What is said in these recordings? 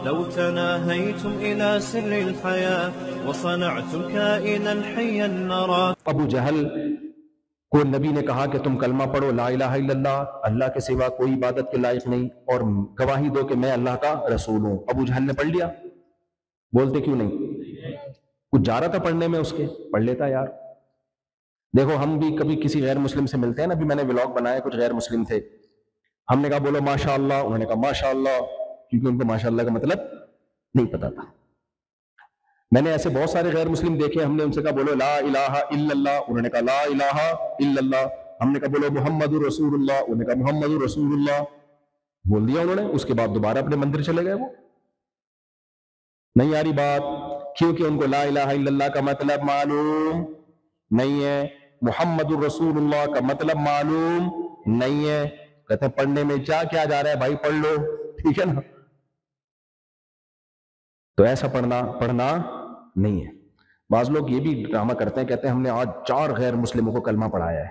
لو تناهيتم إلى سر الحياة وصنعتم كائنا حيا نرى. ابو جہل کو نبی نے کہا کہ تم کلمہ پڑھو لا الہ الا اللہ، اللہ کے سوا کوئی عبادت کے لائق نہیں، اور گواہی دو کہ میں اللہ کا رسول ہوں. ابو جہل نے پڑھ لیا؟ بولتے کیوں نہیں؟ کچھ جا رہا تھا پڑھنے میں اس کے، پڑھ لیتا یار. دیکھو ہم بھی کبھی کسی غیر مسلم سے ملتے ہیں نا، ابھی میں نے ولاگ بنایا، کچھ غیر مسلم تھے، ہم نے کہا بولو ماشاء اللہ، انہوں نے کہا ماشاء اللہ، کیونکہ ان کو ماشاء اللہ کا مطلب نہیں پتا تھا. میں نے ایسے بہت سارے غیر مسلم دیکھے، ہم نے ان سے کہا بولو لا الہ الا اللہ، انہوں نے کہا لا الہ الا اللہ. ہم نے کہا بولو محمد رسول اللہ، انہوں نے کہا محمد رسول اللہ، بول دیا انہوں نے. اس کے بعد دوبارہ اپنے مندر چلے گئے. وہ نہیں آ رہی بات، کیونکہ ان کو لا الہ الا اللہ کا مطلب معلوم نہیں ہے، محمد الرسول اللہ کا مطلب معلوم نہیں ہے. کہتے ہیں پڑھنے میں کیا جا رہا ہے بھائی، پڑھ لو، ٹھیک ہے نا. تو ایسا پڑھنا نہیں ہے. بعض لوگ یہ بھی ڈرامہ کرتے ہیں، کہتے ہیں ہم نے آج 4 غیر مسلموں کو کلمہ پڑھایا ہے.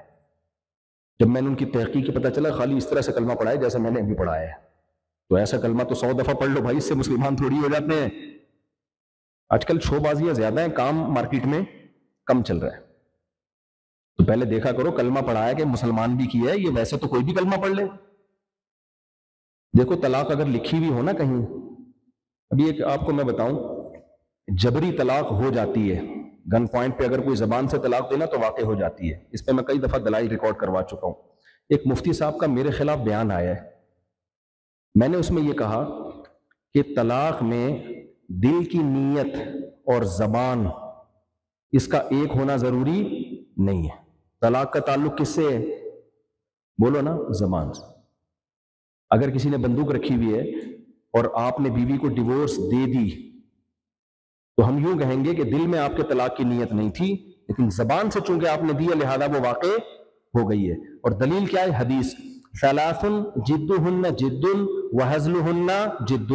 جب میں نے ان کی تحقیق پتہ چلا خالی اس طرح سے کلمہ پڑھایا جیسا میں نے ابھی پڑھایا ہے. تو ایسا کلمہ تو 100 دفعہ پڑھ لو بھائی، اس سے مسلمان تھوڑی ہو جاتے ہیں. آج کل شو بازیاں زیادہ ہیں، کام مارکیٹ میں کم چل رہا ہے. تو پہلے دیکھا کرو کلمہ پڑھایا کہ مسلمان بھی کیا ہے، یہ ویسے تو کوئی بھی کلمہ پڑھ لے. دیکھو طلاق اگر لکھی ہوئی ہو نا کہیں، ابھی ایک آپ کو میں بتاؤں، جبری طلاق ہو جاتی ہے، گن پوائنٹ پہ اگر کوئی زبان سے طلاق دینا تو واقع ہو جاتی ہے. اس پہ میں کئی دفعہ دلائل ریکارڈ کروا چکا ہوں. ایک مفتی صاحب کا میرے خلاف بیان آیا ہے، میں نے اس میں یہ کہا کہ طلاق میں دل کی نیت اور زبان اس کا ایک ہونا ضروری نہیں ہے. طلاق کا تعلق کس سے ہے؟ بولو نا، زبان سے. اگر کسی نے بندوق رکھی ہوئی ہے اور آپ نے بیوی کو ڈیورس دے دی تو ہم یوں کہیں گے کہ دل میں آپ کے طلاق کی نیت نہیں تھی، لیکن زبان سے چونکہ آپ نے دیا لہذا وہ واقع ہو گئی ہے. اور دلیل کیا ہے؟ حدیث ثلاث جدہن جد وہزلہن جد.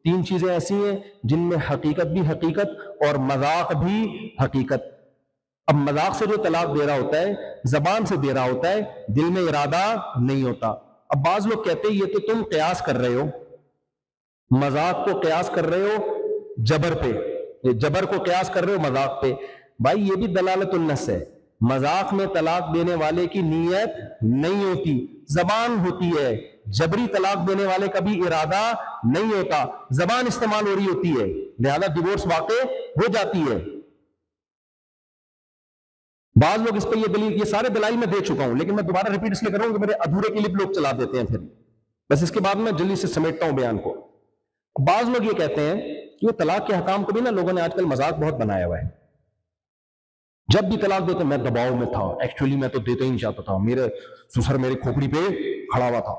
3 چیزیں ایسی ہیں جن میں حقیقت بھی حقیقت اور مذاق بھی حقیقت. اب مذاق سے جو طلاق دے رہا ہوتا ہے زبان سے دے رہا ہوتا ہے، دل میں ارادہ نہیں ہوتا. اب بعض لوگ کہتے ہیں یہ تو تم قیاس کر رہے ہو، مذاق کو قیاس کر رہے ہو جبر پہ، جبر کو قیاس کر رہے ہو مذاق پہ. بھائی یہ بھی دلالت النص ہے. مذاق میں طلاق دینے والے کی نیت نہیں ہوتی، زبان ہوتی ہے. جبری طلاق دینے والے کا بھی ارادہ نہیں ہوتا، زبان استعمال ہو رہی ہوتی ہے، لہذا ڈیورس واقع ہو جاتی ہے. بعض لوگ اس پہ یہ دلیل، یہ سارے دلائل میں دے چکا ہوں لیکن میں دوبارہ ریپیٹ اس لیے کروں کہ میرے ادھورے کلپ لوگ چلا دیتے ہیں. پھر بس اس کے بعد میں جلدی سے سمیٹتا ہوں بیان کو. بعض لوگ یہ کہتے ہیں کہ وہ طلاق کے حکام کو بھی نا لوگوں نے آج کل مذاق بہت بنایا ہوا ہے. جب بھی طلاق دیتے میں دباؤ میں تھا، ایکچولی میں تو دیتے ہی نہیں چاہتا تھا، میرے سسر میری کھوپڑی پہ کھڑا ہوا تھا،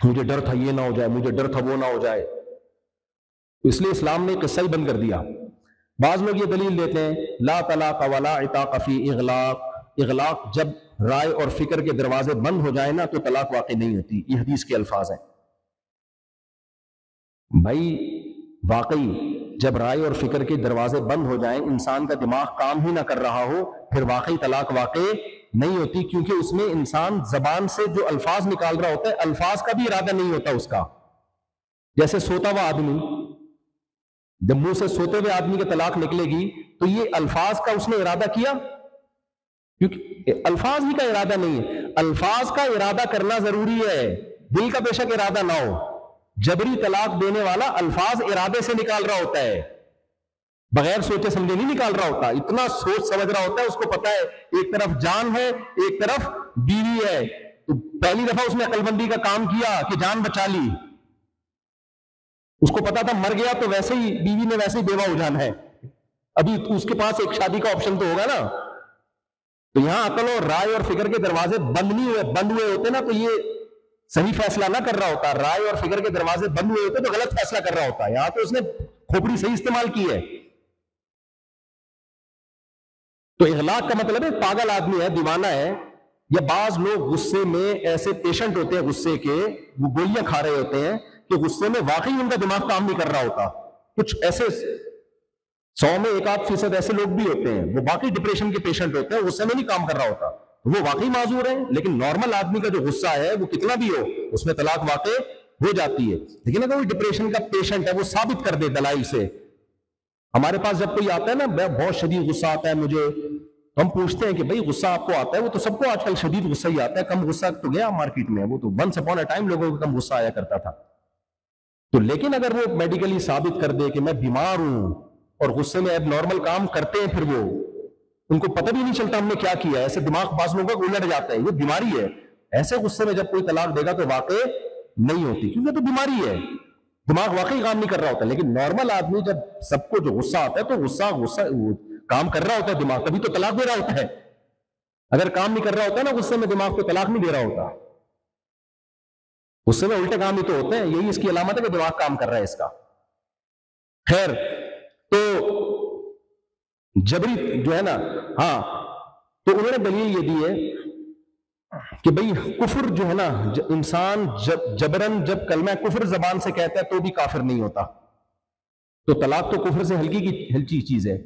مجھے ڈر تھا یہ نہ ہو جائے، مجھے ڈر تھا وہ نہ ہو جائے. اس لیے اسلام نے قصہ ہی بند کر دیا. بعض لوگ یہ دلیل دیتے ہیں لا طلاق ولا عتاق فی اغلاق. اغلاق جب رائے اور فکر کے دروازے بند ہو جائیں نا تو طلاق واقع نہیں ہوتی. یہ حدیث کے الفاظ ہیں. بھائی واقعی جب رائے اور فکر کے دروازے بند ہو جائیں، انسان کا دماغ کام ہی نہ کر رہا ہو، پھر واقعی طلاق واقع نہیں ہوتی، کیونکہ اس میں انسان زبان سے جو الفاظ نکال رہا ہوتا ہے الفاظ کا بھی ارادہ نہیں ہوتا اس کا. جیسے سوتا ہوا آدمی، جب منہ سے سوتے ہوئے آدمی کی طلاق نکلے گی تو یہ الفاظ کا اس نے ارادہ کیا؟ کیونکہ الفاظ ہی کا ارادہ نہیں ہے. الفاظ کا ارادہ کرنا ضروری ہے، دل کا بے شک ارادہ نہ ہو. جبری طلاق دینے والا الفاظ ارادے سے نکال رہا ہوتا ہے، بغیر سوچے سمجھے نہیں نکال رہا ہوتا. اتنا سوچ سمجھ رہا ہوتا ہے، اس کو پتا ہے ایک طرف جان ہے ایک طرف بیوی ہے. تو پہلی دفعہ اس نے عقل بندی کا کام کیا کہ جان بچا لی. اس کو پتا تھا مر گیا تو ویسے ہی بیوی نے ویسے ہی بیوہ ہو جانا ہے، ابھی اس کے پاس ایک شادی کا آپشن تو ہوگا نا. تو یہاں عقل اور رائے اور فکر کے دروازے بند ہوئے ہوتے نا تو یہ صحیح فیصلہ نہ کر رہا ہوتا. رائے اور فکر کے دروازے بند ہوئے ہوتے تو غلط فیصلہ کر رہا ہوتا. یہاں تو اس نے کھوپڑی صحیح استعمال کی ہے. تو اغلاق کا مطلب ہے پاگل آدمی ہے، دیوانہ ہے. یا بعض لوگ غصے میں ایسے پیشنٹ ہوتے ہیں غصے کے، وہ گولیاں کھا رہے ہوتے ہیں کہ غصے میں واقعی ان کا دماغ کام نہیں کر رہا ہوتا. کچھ ایسے 100 میں 1-8% ایسے لوگ بھی ہوتے ہیں، وہ باقی ڈپریشن کے پیشنٹ ہوتے ہیں، غصے میں نہیں کام کر رہا ہوتا، وہ واقعی معذور ہیں. لیکن نارمل آدمی کا جو غصہ ہے وہ کتنا بھی ہو اس میں طلاق واقع ہو جاتی ہے. لیکن اگر کوئی ڈپریشن کا پیشنٹ ہے وہ ثابت کر دے دلائل سے. ہمارے پاس جب کوئی آتا ہے نا بہت شدید غصہ آتا ہے مجھے, تو ہم پوچھتے ہیں کہ بھائی غصہ آپ کو آتا ہے؟ وہ تو سب کو آج کل شدید غصہ ہی آتا ہے, کم غصہ تو گیا مارکیٹ میں, وہ تو ونس اپون اے ٹائم لوگوں کو کم غصہ آیا کرتا تھا. تو لیکن اگر وہ میڈیکلی ثابت کر دے کہ میں بیمار ہوں اور غصے میں اب نارمل کام کرتے ہیں, پھر وہ ان کو پتہ بھی نہیں چلتا ہم نے کیا کیا ہے, ایسے دماغ بعض لوگوں کا الٹ جاتا ہے, یہ بیماری ہے. ایسے غصے میں جب کوئی طلاق دے گا تو واقع نہیں ہوتی, کیونکہ تو بیماری ہے, دماغ واقعی کام نہیں کر رہا ہوتا. لیکن نارمل آدمی جب سب کو جو غصہ آتا ہے تو غصہ کام کر رہا ہوتا ہے دماغ, تبھی تو طلاق دے رہا ہوتا ہے. اگر کام نہیں کر رہا ہوتا نا غصے میں, دماغ کو طلاق نہیں دے رہا ہوتا. غصے میں الٹے کام ہی تو ہوتے ہیں, یہی اس کی علامت ہے کہ دماغ کام کر رہا ہے اس کا. خیر, تو جبری جو ہے نا, ہاں, تو انہوں نے دلیل یہ دی ہے کہ بھئی کفر جو ہے نا, انسان جبرن جب کلمہ کفر زبان سے کہتا ہے تو بھی کافر نہیں ہوتا. تو طلاق تو کفر سے ہلکی چیز ہے,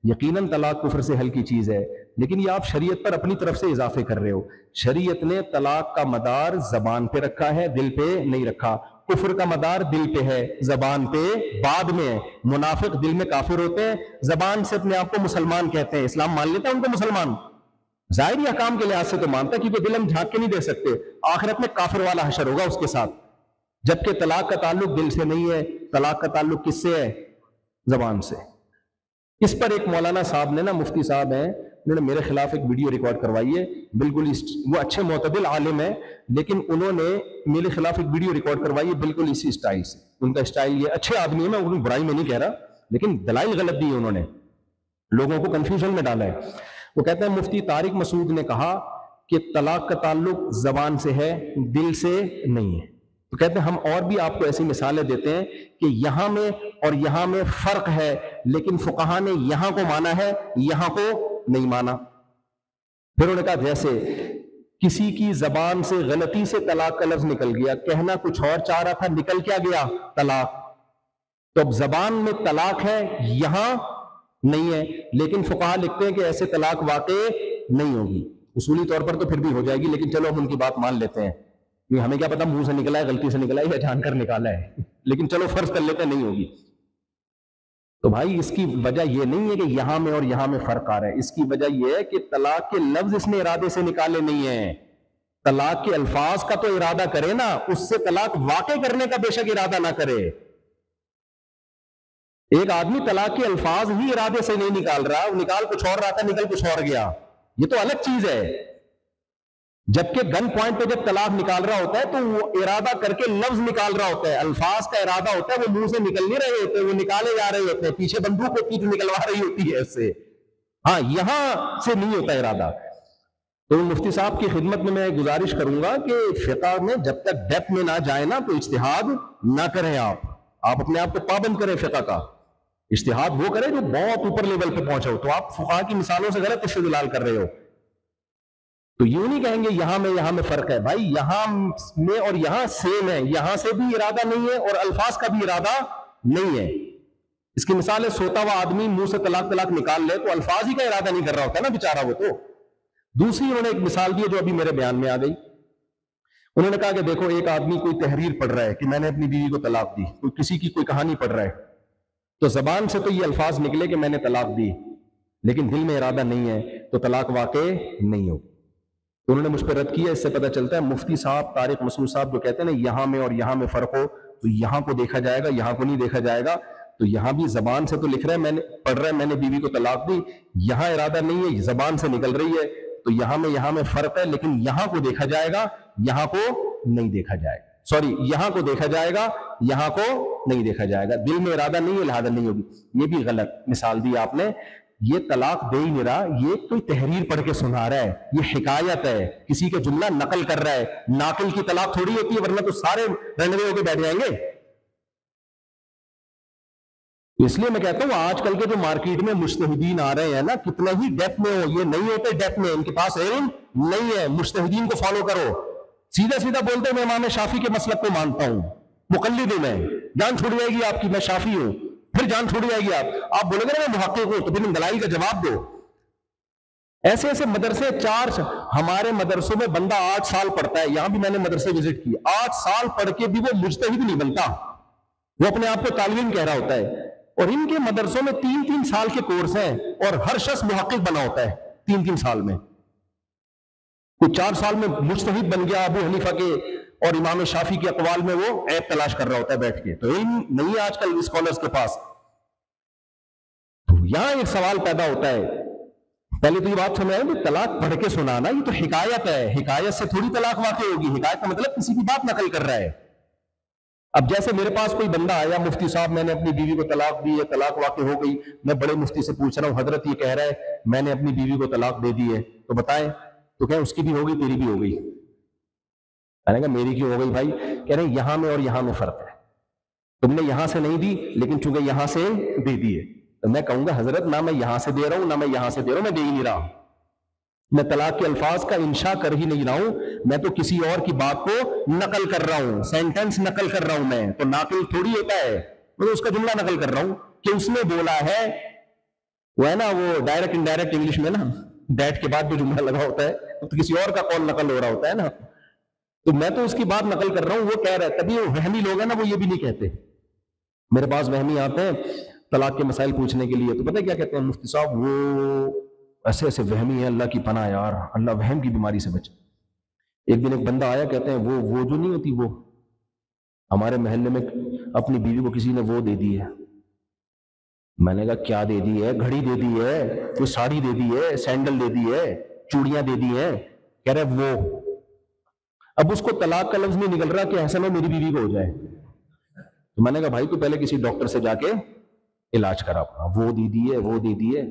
یقیناً طلاق کفر سے ہلکی چیز ہے, لیکن یہ آپ شریعت پر اپنی طرف سے اضافے کر رہے ہو. شریعت نے طلاق کا مدار زبان پہ رکھا ہے, دل پہ نہیں رکھا. کفر کا مدار دل پہ ہے, زبان پہ بعد میں ہے. منافق دل میں کافر ہوتے ہیں, زبان سے اپنے آپ کو مسلمان کہتے ہیں, اسلام مان لیتا ہے ان کو مسلمان, ظاہری احکام کے لحاظ سے تو مانتا ہے کیونکہ دل ہم جھانک کے نہیں دے سکتے. آخرت میں کافر والا حشر ہوگا اس کے ساتھ, جبکہ طلاق کا تعلق دل سے نہیں ہے, طلاق کا تعلق کس سے ہے؟ زبان سے. اس پر ایک مولانا صاحب نے نا, مفتی صاحب ہیں, انہوں نے میرے خلاف ایک ویڈیو ریکارڈ کروائی ہے, بالکل وہ اچھے معتدل عالم ہیں, لیکن انہوں نے میرے خلاف ایک ویڈیو ریکارڈ کروائی ہے بالکل اسی اسٹائل سے. ان کا اسٹائل یہ, اچھے آدمی ہے, میں ان کی برائی میں نہیں کہہ رہا, لیکن دلائل غلط دی ہے, انہوں نے لوگوں کو کنفیوژن میں ڈالا ہے. وہ کہتے ہیں مفتی طارق مسعود نے کہا کہ طلاق کا تعلق زبان سے ہے, دل سے نہیں ہے. تو کہتے ہیں ہم اور بھی آپ کو ایسی مثالیں دیتے ہیں کہ یہاں میں اور یہاں میں فرق ہے, لیکن فقہا نے یہاں کو مانا ہے, یہاں کو نہیں مانا. پھر انہوں نے کہا جیسے کسی کی زبان سے غلطی سے طلاق کا لفظ نکل گیا, کہنا کچھ اور چاہ رہا تھا, نکل کیا گیا؟ طلاق. تو اب زبان میں طلاق ہے, یہاں نہیں ہے, لیکن فقہا لکھتے ہیں کہ ایسے طلاق واقع نہیں ہوگی. اصولی طور پر تو پھر بھی ہو جائے گی, لیکن چلو ہم ان کی بات مان لیتے ہیں, کیونکہ ہمیں کیا پتا منہ سے نکلا ہے, غلطی سے نکلا ہے, یا جان کر نکالا ہے, لیکن چلو فرض کر لیتے ہیں نہیں ہوگی. تو بھائی اس کی وجہ یہ نہیں ہے کہ یہاں میں اور یہاں میں فرق آ رہا ہے, اس کی وجہ یہ ہے کہ طلاق کے لفظ اس نے ارادے سے نکالے نہیں ہیں. طلاق کے الفاظ کا تو ارادہ کرے نا, اس سے طلاق واقع کرنے کا بے شک ارادہ نہ کرے. ایک آدمی طلاق کے الفاظ ہی ارادے سے نہیں نکال رہا, وہ نکال کچھ اور رہا تھا, نکل کچھ اور گیا, یہ تو الگ چیز ہے. جبکہ گن پوائنٹ پہ جب طلاق نکال رہا ہوتا ہے تو وہ ارادہ کر کے لفظ نکال رہا ہوتا ہے, الفاظ کا ارادہ ہوتا ہے, وہ منہ سے نکل نہیں رہے ہوتے, وہ نکالے جا رہے ہوتے ہیں, پیچھے بندوق کو پیٹ نکلوا رہی ہوتی ہے اس سے. ہاں, یہاں سے نہیں ہوتا ارادہ. تو مفتی صاحب کی خدمت میں میں گزارش کروں گا کہ فقہ میں جب تک ڈیپتھ میں نہ جائے نا تو اجتہاد نہ کریں. آپ اپنے آپ کو پابند کریں فقہ کا. اجتہاد وہ کرے جو بہت اوپر لیول پہ پہنچا ہو, تو آپ فقہا کی مثالوں سے غلط استدلال کر رہے ہو. تو یوں نہیں کہیں گے یہاں میں فرق ہے. بھائی یہاں میں اور یہاں سیم ہے, یہاں سے بھی ارادہ نہیں ہے اور الفاظ کا بھی ارادہ نہیں ہے. اس کی مثال ہے سوتا ہوا آدمی منہ سے طلاق نکال لے تو الفاظ ہی کا ارادہ نہیں کر رہا ہوتا نا بیچارہ وہ تو. دوسری انہوں نے ایک مثال دی جو ابھی میرے بیان میں آ گئی. انہوں نے کہا کہ دیکھو ایک آدمی کوئی تحریر پڑھ رہا ہے کہ میں نے اپنی بیوی کو طلاق دی, کوئی کسی کی کوئی کہانی پڑھ رہا ہے, تو زبان سے تو یہ الفاظ نکلے کہ میں نے طلاق دی, لیکن دل میں ارادہ نہیں ہے, تو طلاق واقع نہیں ہو. تو انہوں نے مجھ پہ رد کیا. اس سے پتہ چلتا ہے مفتی صاحب طارق مسعود صاحب جو کہتے ہیں نا یہاں میں اور یہاں میں فرق ہو, تو یہاں کو دیکھا جائے گا, یہاں کو نہیں دیکھا جائے گا. تو یہاں بھی زبان سے تو لکھ رہا ہے, میں نے پڑھ رہا ہے میں نے بیوی کو طلاق دی, یہاں ارادہ نہیں ہے, زبان سے نکل رہی ہے, تو یہاں میں فرق ہے, لیکن یہاں کو دیکھا جائے گا, یہاں کو نہیں دیکھا جائے گا. سوری, یہاں کو دیکھا جائے گا, یہاں کو نہیں دیکھا جائے گا. دل میں ارادہ نہیں ہے, لہذا نہیں ہوگی. یہ بھی غلط مثال دی آپ نے. یہ طلاق دے ہی نہیں رہا, یہ کوئی تحریر پڑھ کے سنا رہا ہے, یہ حکایت ہے, کسی کا جملہ نقل کر رہا ہے. ناقل کی طلاق تھوڑی ہوتی ہے, ورنہ تو سارے رنڈوے ہو کے بیٹھ جائیں گے. اس لیے میں کہتا ہوں آج کل کے جو مارکیٹ میں مجتہدین آ رہے ہیں نا, کتنا ہی ڈیپتھ میں ہو, یہ نہیں ہوتے ڈیپتھ میں, ان کے پاس علم نہیں ہے. مجتہدین کو فالو کرو, سیدھا بولتے ہیں میں امام شافعی کے مسلک کو مانتا ہوں, مقلد ہوں میں, جان چھوڑ جائے گی آپ کی, میں شافعی ہوں, پھر جان چھوڑ جائے گی آپ بولیں گے نا میں محقق ہوں, تو پھر ان دلائل کا جواب دو. ایسے ایسے مدرسے ہمارے مدرسوں میں بندہ 8 سال پڑھتا ہے، یہاں بھی میں نے مدرسے وزٹ کیے، 8 سال پڑھ کے بھی وہ مجتہد نہیں بنتا، وہ اپنے آپ کو طالب علم کہہ رہا ہوتا ہے، اور ان کے مدرسوں میں 3 سال کے کورس ہیں، اور ہر شخص محقق بنا ہوتا ہے 3 سال میں، کوئی 4 سال میں مجتہد بن گیا، ابو حنیفہ کے اور امام شافعی کے اقوال میں وہ عیب تلاش کر رہا ہوتا ہے بیٹھ کے، تو علم نہیں ہے آج کل اسکالرز کے پاس۔ تو یہاں ایک سوال پیدا ہوتا ہے، پہلے تو یہ بات سمجھ آئے کہ طلاق پڑھ کے سنانا یہ تو حکایت ہے، حکایت سے تھوڑی طلاق واقع ہوگی، حکایت کا مطلب کسی کی بات نقل کر رہا ہے۔ اب جیسے میرے پاس کوئی بندہ آیا، مفتی صاحب میں نے اپنی بیوی کو طلاق دی ہے، طلاق واقع ہو گئی، میں بڑے مفتی سے پوچھ رہا ہوں حضرت یہ کہہ رہا ہے میں نے اپنی بیوی کو طلاق دے دی ہے، تو بتائیں، تو کہیں اس کی بھی ہو گئی تیری بھی ہو گئی، میں نے کہا میری کیوں ہو گئی بھائی؟ کہہ رہے ہیں یہاں میں اور یہاں میں فرق ہے، تم نے یہاں سے نہیں دی لیکن چونکہ یہاں سے دے دی ہے، تو میں کہوں گا حضرت نہ میں یہاں سے دے رہا ہوں نہ میں یہاں سے دے رہا ہوں، میں دے ہی نہیں رہا ہوں، میں طلاق کے الفاظ کا انشاء کر ہی نہیں رہا ہوں، میں تو کسی اور کی بات کو نقل کر رہا ہوں، سینٹنس نقل کر رہا ہوں، میں تو ناقل تھوڑی ہوتا ہے، میں اس کا جملہ نقل کر رہا ہوں کہ اس نے بولا ہے، وہ ہے نا وہ ڈائریکٹ انڈائریکٹ انگلش میں نا ڈیٹ کے بعد جو جملہ لگا ہوتا ہے تو کسی اور کا قول نقل ہو رہا ہوتا ہے نا، تو میں تو اس کی بات نقل کر رہا ہوں، وہ کہہ رہا ہے، تبھی وہ وہمی لوگ ہیں نا وہ یہ بھی نہیں کہتے، میرے پاس وہمی آتے ہیں طلاق کے مسائل پوچھنے کے لیے، تو پتہ کیا کہتے ہیں مفتی صاحب وہ ایسے ایسے وہمی ہے، اللہ کی پناہ یار، اللہ وہم کی بیماری سے بچے۔ ایک دن ایک بندہ آیا، کہتے ہیں وہ جو نہیں ہوتی، وہ ہمارے محلے میں اپنی بیوی کو کسی نے وہ دے دی ہے، میں نے کہا کیا دے دی ہے؟ گھڑی دے دی ہے، کوئی ساڑی دے دی ہے، سینڈل دے دی ہے، چوڑیاں دے دی ہیں، کہہ رہے وہ، اب اس کو طلاق کا لفظ نہیں نکل رہا کہ ایسا نہ میری بیوی کو ہو جائے، تو میں نے کہا بھائی تو پہلے کسی ڈاکٹر سے جا کے علاج کرا اپنا، وہ دے دی ہے، وہ دے دی ہے،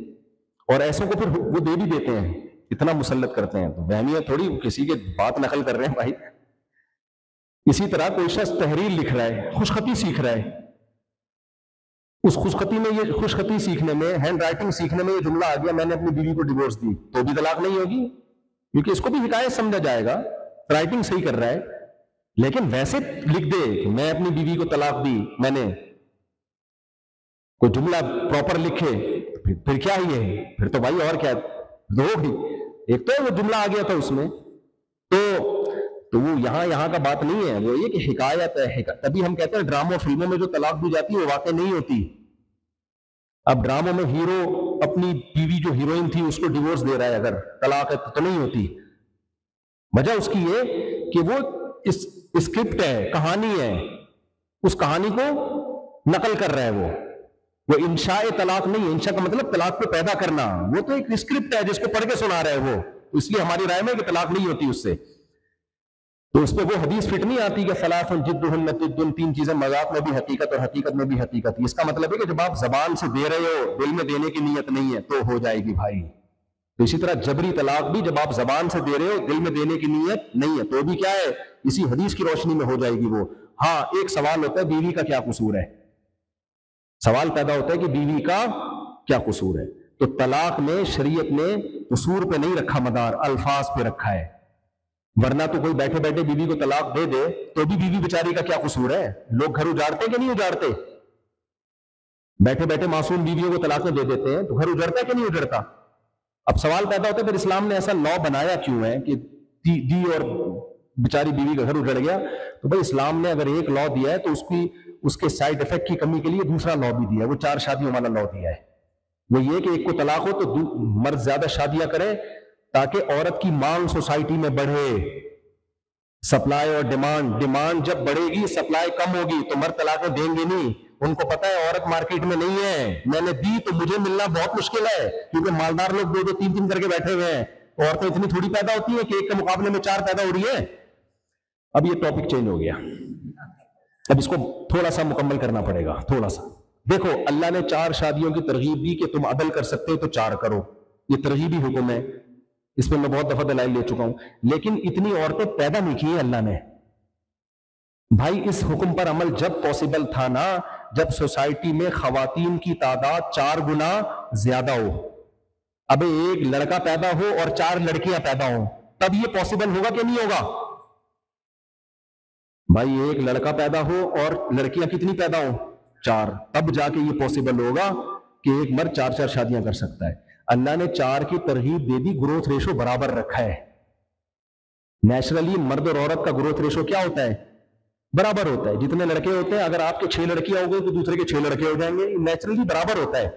اور ایسوں کو پھر وہ دے بھی دیتے ہیں، اتنا مسلط کرتے ہیں، تو وہمیاں تھوڑی کسی کے بات نقل کر رہے ہیں بھائی۔ اسی طرح کوئی شخص تحریر لکھ رہا ہے، خوش خطی سیکھ رہا ہے، اس خوش خطی میں یہ خوش خطی سیکھنے میں، ہینڈ رائٹنگ سیکھنے میں یہ جملہ آ گیا میں نے اپنی بیوی کو ڈیورس دی، تو بھی طلاق نہیں ہوگی، کیونکہ اس کو بھی حکایت سمجھا جائے گا، رائٹنگ صحیح کر رہا ہے، لیکن ویسے لکھ دے کہ میں اپنی بیوی کو طلاق دی، میں نے کوئی جملہ پراپر لکھے، پھر کیا ہی ہے، پھر تو بھائی اور کیا دو ہی، ایک تو وہ جملہ آ گیا تھا اس میں، تو وہ یہاں کا بات نہیں ہے، وہ یہ کہ حکایت ہے، تبھی ہم کہتے ہیں ڈراموں فلموں میں جو طلاق دی جاتی ہے وہ واقع نہیں ہوتی۔ اب ڈراموں میں ہیرو اپنی بیوی جو ہیروئن تھی اس کو ڈیورس دے رہا ہے، اگر طلاق ہے تو نہیں ہوتی، وجہ اس کی یہ کہ وہ اسکرپٹ ہے، کہانی ہے، اس کہانی کو نقل کر رہا ہے، وہ انشاء طلاق نہیں ہے، انشاء کا مطلب طلاق کو پیدا کرنا، وہ تو ایک اسکرپٹ ہے جس کو پڑھ کے سنا رہا ہے وہ، اس لیے ہماری رائے میں کہ طلاق نہیں ہوتی اس سے، تو اس پہ وہ حدیث فٹ نہیں آتی کہ ثلاث جدہن جد، 3 چیزیں مذاق میں بھی حقیقت اور حقیقت میں بھی حقیقت، اس کا مطلب ہے کہ جب آپ زبان سے دے رہے ہو دل میں دینے کی نیت نہیں ہے تو ہو جائے گی بھائی، تو اسی طرح جبری طلاق بھی جب آپ زبان سے دے رہے ہو دل میں دینے کی نیت نہیں ہے تو بھی کیا ہے، اسی حدیث کی روشنی میں ہو جائے گی وہ۔ ہاں ایک سوال ہوتا ہے بیوی کا کیا قصور ہے، سوال پیدا ہوتا ہے کہ بیوی کا کیا قصور ہے، تو طلاق میں شریعت نے قصور پہ نہیں رکھا مدار، الفاظ پہ رکھا ہے، ورنہ تو کوئی بیٹھے بیٹھے بیوی کو طلاق دے دے تو بھی بیوی بیچاری کا کیا قصور ہے، لوگ گھر اجاڑتے کہ نہیں اجاڑتے، بیٹھے بیٹھے معصوم بیویوں کو طلاقیں دے دیتے ہیں تو گھر اجڑتا ہے کہ نہیں اجڑتا۔ اب سوال پیدا ہوتا ہے پھر اسلام نے ایسا لا بنایا کیوں ہے کہ دی اور بیچاری بیوی کا گھر اجڑ گیا، تو بھائی اسلام نے اگر ایک لا دیا ہے تو اس کے سائیڈ افیکٹ کی کمی کے لیے دوسرا لا بھی دیا ہے، وہ 4 شادیوں والا لا دیا ہے، وہ یہ کہ ایک کو طلاق ہو تو مرد زیادہ شادیاں کرے تاکہ عورت کی مانگ سوسائٹی میں بڑھے، سپلائی اور ڈیمانڈ جب بڑھے گی سپلائی کم ہوگی تو مرد طلاقیں دیں گے نہیں، ان کو پتا ہے عورت مارکیٹ میں نہیں ہے، میں نے دی تو مجھے ملنا بہت مشکل ہے، کیونکہ مالدار لوگ 2 3 کر کے بیٹھے ہوئے ہیں، عورتیں اتنی تھوڑی پیدا ہوتی ہیں کہ ایک کے مقابلے میں 4 پیدا ہو رہی ہے۔ اب یہ ٹاپک چینج ہو گیا، اب اس کو تھوڑا سا مکمل کرنا پڑے گا، تھوڑا سا دیکھو، اللہ نے 4 شادیوں کی ترغیب دی کہ تم عدل کر سکتے ہو تو 4 کرو، یہ ترغیبی حکم ہے، اس پہ میں بہت دفعہ دلائل لے چکا ہوں، لیکن اتنی عورتیں پیدا نہیں کی ہیں اللہ نے بھائی، اس حکم پر عمل جب پاسبل تھا نا جب سوسائٹی میں خواتین کی تعداد 4 گنا زیادہ ہو، اب ایک لڑکا پیدا ہو اور 4 لڑکیاں پیدا ہوں تب یہ پاسبل ہوگا کہ نہیں ہوگا بھائی، ایک لڑکا پیدا ہو اور لڑکیاں کتنی پیدا ہوں 4، تب جا کے یہ پاسبل ہوگا کہ ایک مرد 4 شادیاں کر سکتا ہے۔ اللہ نے 4 کی ترغیب دے دی، گروتھ ریشو برابر رکھا ہے. نیچرلی مرد اور عورت کا گروتھ ریشو کیا ہوتا ہے؟ برابر ہوتا ہے. جتنے لڑکے ہوتے ہیں، اگر آپ کے 6 لڑکیاں ہو گئی تو دوسرے کے 6 لڑکے ہو جائیں گے. نیچرلی برابر ہوتا ہے.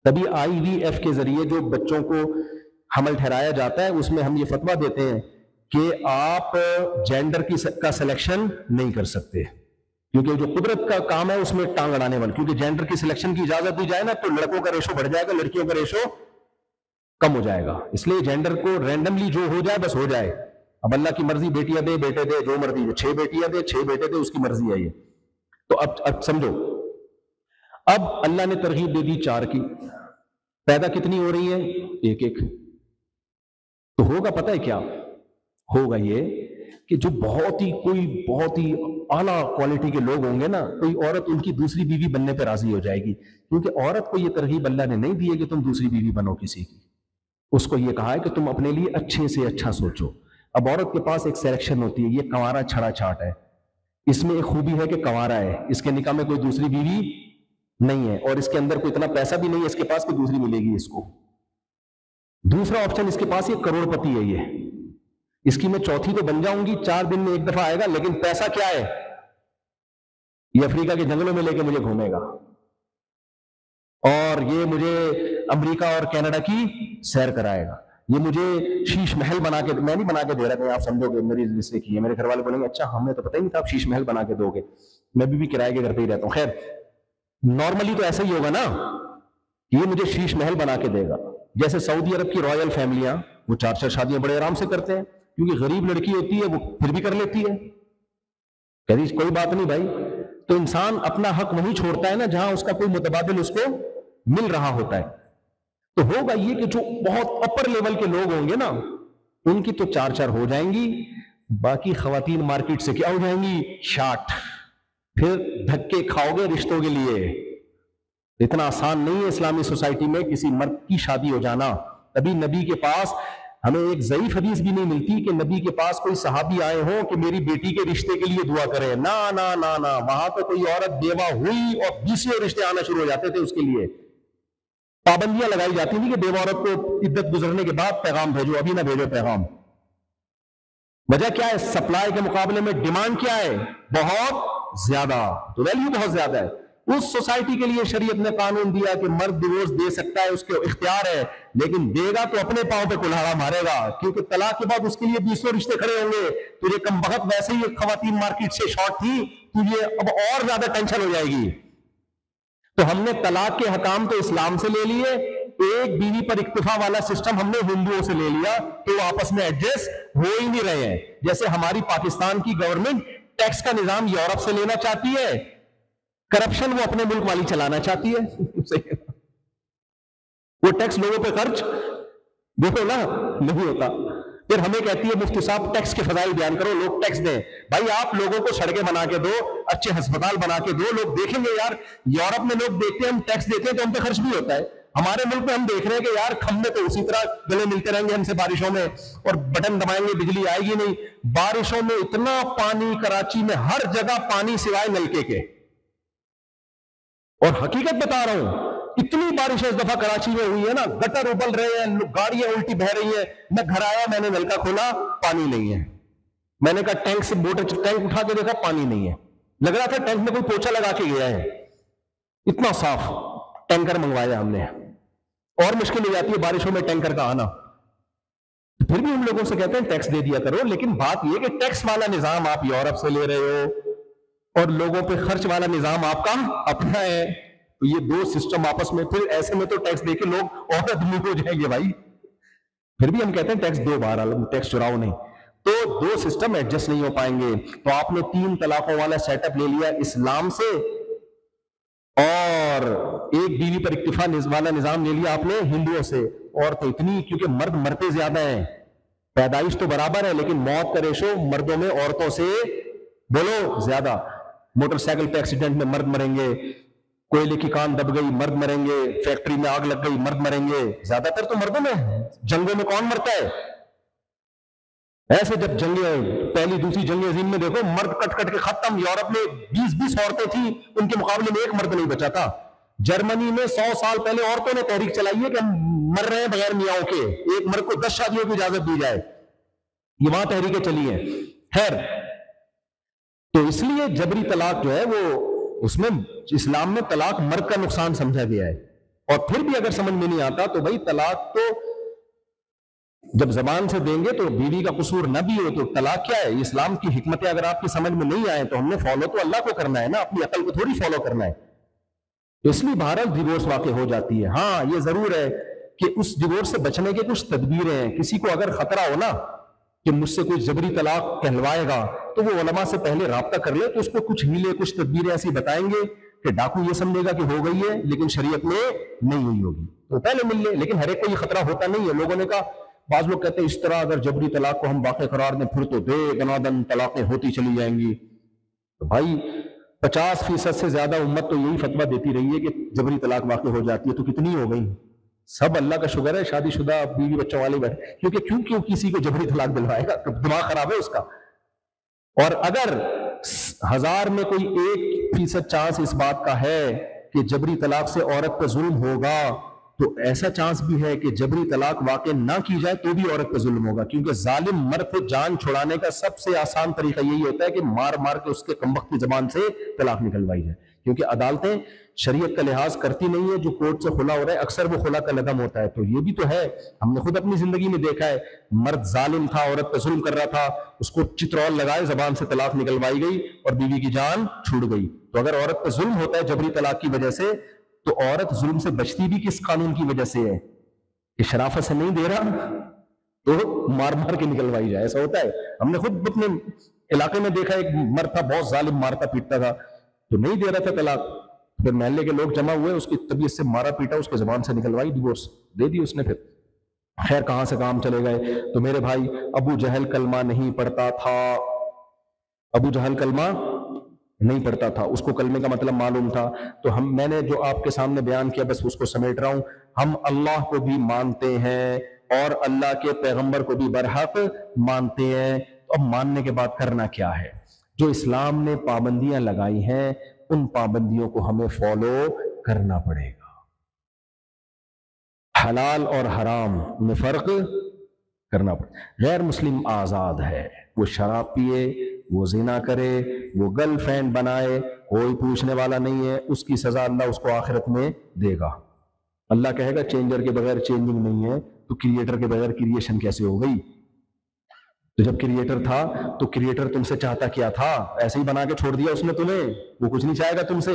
تبھی IVF کے ذریعے جو بچوں کو حمل ٹھہرایا جاتا ہے، اس میں ہم یہ فتویٰ دیتے ہیں کہ آپ جینڈر کا سلیکشن نہیں کر سکتے، کیونکہ جو قدرت کا کام ہے اس میں ٹانگ اڑانے والا. کیونکہ جینڈر کی سلیکشن کی اجازت دی جائے نا تو لڑکوں کا ریشو بڑھ جائے گا، لڑکیوں کا ریشو کم ہو جائے گا. اس لیے جینڈر کو رینڈملی جو ہو جائے بس ہو جائے. اب اللہ کی مرضی، بیٹیاں دے بیٹے دے، جو مرضی. 6 بیٹیاں دے 6 بیٹے دے، اس کی مرضی ہے یہ. تو اب سمجھو، اب اللہ نے ترغیب دے دی 4 کی. پیدا کتنی ہو رہی ہیں؟ 1 تو ہوگا پتہ ہے کیا ہوگا؟ یہ کہ جو بہت ہی اعلیٰ کوالٹی کے لوگ ہوں گے نا، کوئی عورت ان کی دوسری بیوی بننے پہ راضی ہو جائے گی. کیونکہ عورت کو یہ ترغیب اللہ نے نہیں دی ہے کہ تم دوسری بیوی بنو کسی کی. اس کو یہ کہا ہے کہ تم اپنے لیے اچھے سے اچھا سوچو. اب عورت کے پاس ایک سلیکشن ہوتی ہے، یہ کنوارا چھڑا چھاٹ ہے، اس میں ایک خوبی ہے کہ کنوارا ہے، اس کے نکاح میں کوئی دوسری بیوی نہیں ہے، اور اس کے اندر کوئی اتنا پیسہ بھی نہیں ہے اس کے پاس کہ دوسری ملے گی اس کو. دوسرا آپشن اس کے پاس یہ کروڑ پتی ہے، یہ اس کی میں چوتھی تو بن جاؤں گی، 4 دن میں 1 دفعہ آئے گا، لیکن پیسہ کیا ہے؟ یہ افریقہ کے جنگلوں میں لے کے مجھے گھومے گا، اور یہ مجھے امریکہ اور کینیڈا کی سیر کرائے گا، یہ مجھے شیش محل بنا کے، میں نہیں بنا کے دے رہا تھا، آپ سمجھو گے میری جس سے کی ہے. میرے گھر والے بولیں گے اچھا ہمیں تو پتہ ہی نہیں تھا آپ شیش محل بنا کے دو گے. میں بھی کرائے کے گھر پہ ہی رہتا ہوں. خیر نارملی تو ایسا ہی ہوگا نا، یہ مجھے شیش محل بنا کے دے گا. جیسے سعودی عرب کی رائل فیملیاں، وہ 4 شادیاں بڑے آرام سے کرتے ہیں، کیونکہ غریب لڑکی ہوتی ہے وہ پھر بھی کر لیتی ہے، کہتی کوئی بات نہیں بھائی. تو انسان اپنا حق وہیں چھوڑتا ہے نا جہاں اس کا کوئی متبادل اس کو مل رہا ہوتا ہے. تو ہوگا یہ کہ جو بہت اپر لیول کے لوگ ہوں گے نا، ان کی تو 4 ہو جائیں گی، باقی خواتین مارکیٹ سے کیا ہو جائیں گی؟ شارٹ. پھر دھکے کھاؤ گے رشتوں کے لیے. اتنا آسان نہیں ہے اسلامی سوسائٹی میں کسی مرد کی شادی ہو جانا. ابھی نبی کے پاس ہمیں ایک ضعیف حدیث بھی نہیں ملتی کہ نبی کے پاس کوئی صحابی آئے ہوں کہ میری بیٹی کے رشتے کے لیے دعا کرے. نا نا نا نا، وہاں تو کوئی عورت بیوہ ہوئی اور 20 رشتے آنا شروع ہو جاتے تھے، اس کے لیے پابندیاں لگائی جاتی تھی کہ بیوہ عورت کو عدت گزرنے کے بعد پیغام بھیجو، ابھی نہ بھیجو پیغام. وجہ کیا ہے؟ سپلائی کے مقابلے میں ڈیمانڈ کیا ہے؟ بہت زیادہ. تو ویلیو بہت زیادہ ہے. اس سوسائٹی کے لیے شریعت نے قانون دیا کہ مرد ڈیورس دے سکتا ہے، اس کے اختیار ہے، لیکن دے گا تو اپنے پاؤں پہ کلہاڑا مارے گا، کیونکہ طلاق کے بعد اس کے لیے 20 رشتے کھڑے ہوں گے. تجھے کم بخت ویسے ہی خواتین مارکیٹ سے شارٹ تھی، تجھے اب اور زیادہ ٹینشن ہو جائے گی. تو ہم نے طلاق کے حکام تو اسلام سے لے لیے، ایک بیوی پر اکتفا والا سسٹم ہم نے ہندوؤں سے لے لیا، تو وہ آپس میں ایڈجسٹ ہو ہی نہیں رہے ہیں. جیسے ہماری پاکستان کی گورنمنٹ ٹیکس کا نظام یورپ سے لینا چاہتی ہے، کرپشن وہ اپنے ملک والی چلانا چاہتی ہے. وہ ٹیکس لوگوں پہ خرچ دیکھو نا نہیں ہوتا. پھر ہمیں کہتی ہے مفتی صاحب ٹیکس کے فضائل بیان کرو، لوگ ٹیکس دیں. بھائی آپ لوگوں کو سڑکیں بنا کے دو، اچھے ہسپتال بنا کے دو، لوگ دیکھیں گے. یار یورپ میں لوگ دیکھتے ہیں ہم ٹیکس دیتے ہیں تو ہم پہ خرچ بھی ہوتا ہے. ہمارے ملک میں ہم دیکھ رہے ہیں کہ یار کھمبے تو اسی طرح گلے ملتے رہیں گے ہم سے بارشوں میں، اور بٹن دبائیں گے بجلی آئے گی نہیں. بارشوں میں اتنا پانی، کراچی میں ہر جگہ پانی سوائے نلکے کے. اور حقیقت بتا رہا ہوں، اتنی بارش اس دفعہ کراچی میں ہوئی ہے نا، گٹر ابل رہے ہیں، گاڑیاں الٹی بہ رہی ہیں. میں گھر آیا، میں نے نلکا کھولا، پانی نہیں ہے. میں نے کہا ٹینک سے موٹر ٹینک اٹھا کے دیکھا، پانی نہیں ہے. لگ رہا تھا ٹینک میں کوئی پوچھا لگا کے گیا ہے، اتنا صاف. ٹینکر منگوایا ہم نے. اور مشکل ہو جاتی ہے بارشوں میں ٹینکر کا آنا. پھر بھی ہم لوگوں سے کہتے ہیں ٹیکس دے دیا کرو، لیکن بات یہ کہ ٹیکس والا نظام آپ یورپ سے لے رہے ہو اور لوگوں پہ خرچ والا نظام آپ کا اپنا ہے. تو یہ 2 سسٹم آپس میں، پھر ایسے میں تو ٹیکس دے کے لوگ اور آدمی ہو جائیں گے بھائی. پھر بھی ہم کہتے ہیں ٹیکس دو، بہرحال ٹیکس چراؤ نہیں. تو 2 سسٹم ایڈجسٹ نہیں ہو پائیں گے. تو آپ نے 3 طلاقوں والا سیٹ اپ لے لیا اسلام سے، اور ایک بیوی پر اکتفا والا نظام لے لیا آپ نے ہندوؤں سے. اور تو اتنی، کیونکہ مرد مرتے زیادہ ہیں، پیدائش تو برابر ہے لیکن موت کا ریشو مردوں میں عورتوں سے بولو زیادہ. موٹر سائیکل پہ ایکسیڈنٹ میں مرد مریں گے، کوئلے کی کان دب گئی مرد مریں گے، فیکٹری میں آگ لگ گئی مرد مریں گے. زیادہ تر تو مردوں میں. جنگوں میں کون مرتا ہے؟ ایسے جب جنگیں، پہلی دوسری جنگ عظیم میں دیکھو مرد کٹ کٹ کے ختم. یورپ میں 20 عورتیں تھیں، ان کے مقابلے میں ایک مرد نہیں بچا تھا. جرمنی میں 100 سال پہلے عورتوں نے تحریک چلائی ہے کہ ہم مر رہے ہیں بغیر میاؤں کے، ایک مرد کو 10 شادیوں کی اجازت دی جائے، یہ وہاں تحریکیں چلی ہیں. خیر، تو اس لیے جبری طلاق جو ہے وہ اس میں اسلام میں طلاق مرد کا نقصان سمجھا گیا ہے. اور پھر بھی اگر سمجھ میں نہیں آتا تو بھائی طلاق تو جب زبان سے دیں گے تو بیوی کا قصور نہ بھی ہو تو طلاق کیا ہے؟ اسلام کی حکمتیں اگر آپ کی سمجھ میں نہیں آئے تو ہم نے فالو تو اللہ کو کرنا ہے نا، اپنی عقل کو تھوڑی فالو کرنا ہے. اس لیے بہرحال ڈیورس واقع ہو جاتی ہے. ہاں یہ ضرور ہے کہ اس ڈیورس سے بچنے کے کچھ تدبیریں ہیں. کسی کو اگر خطرہ ہو نا کہ مجھ سے کوئی جبری طلاق کہلوائے گا تو وہ علماء سے پہلے رابطہ کر لے، تو اس کو کچھ ہیلے کچھ تدبیریں ایسی بتائیں گے کہ ڈاکو یہ سمجھے گا کہ ہو گئی ہے لیکن شریعت میں نہیں ہوئی ہوگی، تو پہلے مل لے. لیکن ہر ایک کو یہ خطرہ ہوتا نہیں ہے. لوگوں نے کہا، بعض لوگ کہتے ہیں اس طرح اگر جبری طلاق کو ہم واقع قرار دیں پھر تو دے دنادن طلاقیں ہوتی چلی جائیں گی. تو بھائی 50% سے زیادہ امت تو یہی فتویٰ دیتی رہی ہے کہ جبری طلاق واقع ہو جاتی ہے، تو کتنی ہو گئی؟ سب اللہ کا شکر ہے شادی شدہ بیوی بچوں والے بیٹھے، کیونکہ کیوں کسی کو جبری طلاق دلوائے گا؟ دماغ خراب ہے اس کا. اور اگر 1000 میں کوئی 1% چانس اس بات کا ہے کہ جبری طلاق سے عورت پہ ظلم ہوگا، تو ایسا چانس بھی ہے کہ جبری طلاق واقع نہ کی جائے تو بھی عورت پہ ظلم ہوگا، کیونکہ ظالم مرد سے جان چھڑانے کا سب سے آسان طریقہ یہی ہوتا ہے کہ مار مار کے اس کے کمبختی زبان سے طلاق نکلوائی جائے. کیونکہ عدالتیں شریعت کا لحاظ کرتی نہیں ہے. جو کورٹ سے خلا ہو رہا ہے اکثر وہ خلا کا لگم ہوتا ہے. تو یہ بھی تو ہے، ہم نے خود اپنی زندگی میں دیکھا ہے، مرد ظالم تھا، عورت پہ ظلم کر رہا تھا، اس کو چترول لگائے زبان سے طلاق نکلوائی گئی اور بیوی کی جان چھوٹ گئی. تو اگر عورت پہ ظلم ہوتا ہے جبری طلاق کی وجہ سے، تو عورت ظلم سے بچتی بھی کس قانون کی وجہ سے ہے؟ کہ شرافت سے نہیں دے رہا تو مار مار کے نکلوائی جائے. ایسا ہوتا ہے، ہم نے خود اپنے علاقے میں دیکھا. ایک مرد تھا بہت ظالم، مارتا پیٹتا تھا، تو نہیں دے رہا تھا طلاق. پھر محلے کے لوگ جمع ہوئے، اس کی طبیعت سے مارا پیٹا، اس کے زبان سے نکلوائی، ڈیورس دے دی اس نے. پھر خیر کہاں سے کام چلے گئے. تو میرے بھائی، ابو جہل کلمہ نہیں پڑھتا تھا. ابو جہل کلمہ نہیں پڑھتا تھا، اس کو کلمے کا مطلب معلوم تھا. تو میں نے جو آپ کے سامنے بیان کیا بس اس کو سمیٹ رہا ہوں. ہم اللہ کو بھی مانتے ہیں اور اللہ کے پیغمبر کو بھی برحق مانتے ہیں. تو اب ماننے کے بعد کرنا کیا ہے؟ جو اسلام نے پابندیاں لگائی ہیں ان پابندیوں کو ہمیں فالو کرنا پڑے گا. حلال اور حرام میں فرق کرنا پڑے. غیر مسلم آزاد ہے، وہ شراب پیے، وہ زنا کرے، وہ گرل فرینڈ بنائے، کوئی پوچھنے والا نہیں ہے. اس کی سزا اللہ اس کو آخرت میں دے گا. اللہ کہے گا چینجر کے بغیر چینجنگ نہیں ہے، تو کریٹر کے بغیر کریشن کیسے ہو گئی؟ تو جب کریٹر تھا تو کریٹر تم سے چاہتا کیا تھا؟ ایسے ہی بنا کے چھوڑ دیا اس نے تمہیں. وہ کچھ نہیں چاہے گا تم سے.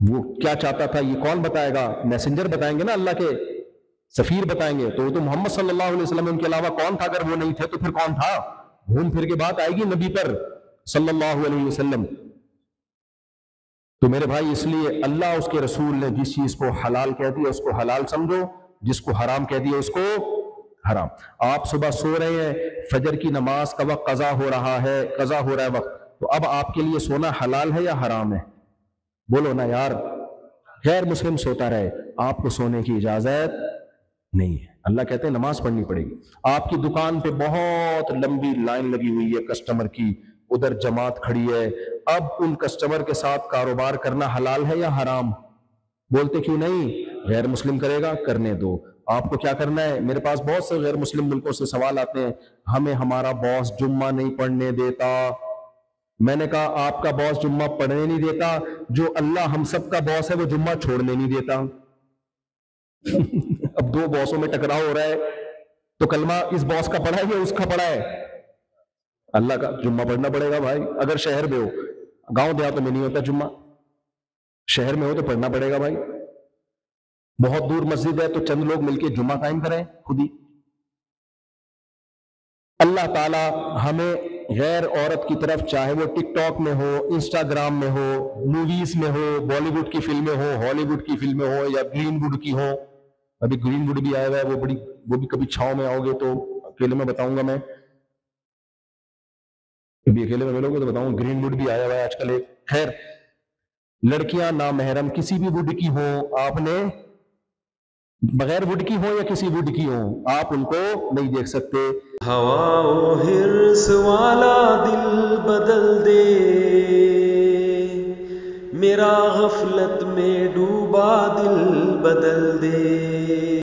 وہ کیا چاہتا تھا یہ کون بتائے گا؟ میسنجر بتائیں گے نا، اللہ کے سفیر بتائیں گے. تو وہ تو محمد صلی اللہ علیہ وسلم ان کے علاوہ کون تھا؟ اگر وہ نہیں تھے تو پھر کون تھا؟ گھوم پھر کے بات آئے گی نبی پر صلی اللہ علیہ وسلم. تو میرے بھائی اس لیے اللہ اس کے رسول نے جس چیز کو حلال کہہ دیا اس کو حلال سمجھو، جس کو حرام کہہ دیا اس کو حرام. آپ صبح سو رہے ہیں، فجر کی نماز کا وقت قضا ہو رہا ہے وقت، تو اب آپ کے لیے سونا حلال ہے یا حرام ہے؟ بولو نا یار. غیر مسلم سوتا رہے، آپ کو سونے کی اجازت نہیں ہے. اللہ کہتے ہیں نماز پڑھنی پڑے گی. آپ کی دکان پہ بہت لمبی لائن لگی ہوئی ہے کسٹمر کی، ادھر جماعت کھڑی ہے. اب ان کسٹمر کے ساتھ کاروبار کرنا حلال ہے یا حرام؟ بولتے کیوں نہیں؟ غیر مسلم کرے گا، کرنے دو. آپ کو کیا کرنا ہے؟ میرے پاس بہت سے غیر مسلم ملکوں سے سوال آتے ہیں، ہمیں ہمارا باس جمعہ نہیں پڑھنے دیتا. میں نے کہا آپ کا باس جمعہ پڑھنے نہیں دیتا، جو اللہ ہم سب کا باس ہے وہ جمعہ چھوڑنے نہیں دیتا. اب دو باسوں میں ٹکراؤ ہو رہا ہے، تو کلمہ اس باس کا پڑھا ہے یا اس کا پڑھا ہے؟ اللہ کا. جمعہ پڑھنا پڑے گا بھائی. اگر شہر میں ہو، گاؤں دیہاتوں میں نہیں ہوتا جمعہ، شہر میں ہو تو پڑھنا پڑے گا بھائی. بہت دور مسجد ہے تو چند لوگ مل کے جمعہ قائم کریں خود ہی. اللہ تعالی ہمیں غیر عورت کی طرف، چاہے وہ ٹک ٹاک میں ہو، انسٹاگرام میں ہو، موویز میں ہو، بالی ووڈ کی فلمیں ہو، ہالی ووڈ کی فلمیں ہو، یا گرین ووڈ کی ہو. ابھی گرین ووڈ بھی آیا ہوا ہے، وہ بھی کبھی چھاؤں میں آؤ گے تو اکیلے میں بتاؤں گا. میں کبھی اکیلے میں ملو گے تو بتاؤں. گرین ووڈ بھی آیا ہوا ہے آج کل. خیر، لڑکیاں نامحرم کسی بھی ووڈ کی ہوں، آپ نے بغیر ووڈ کی ہوں یا کسی ووڈ کی ہوں، آپ ان کو نہیں دیکھ سکتے. ہوا و حرص والا دل بدل دے، میرا غفلت میں ڈوبا دل بدل دے.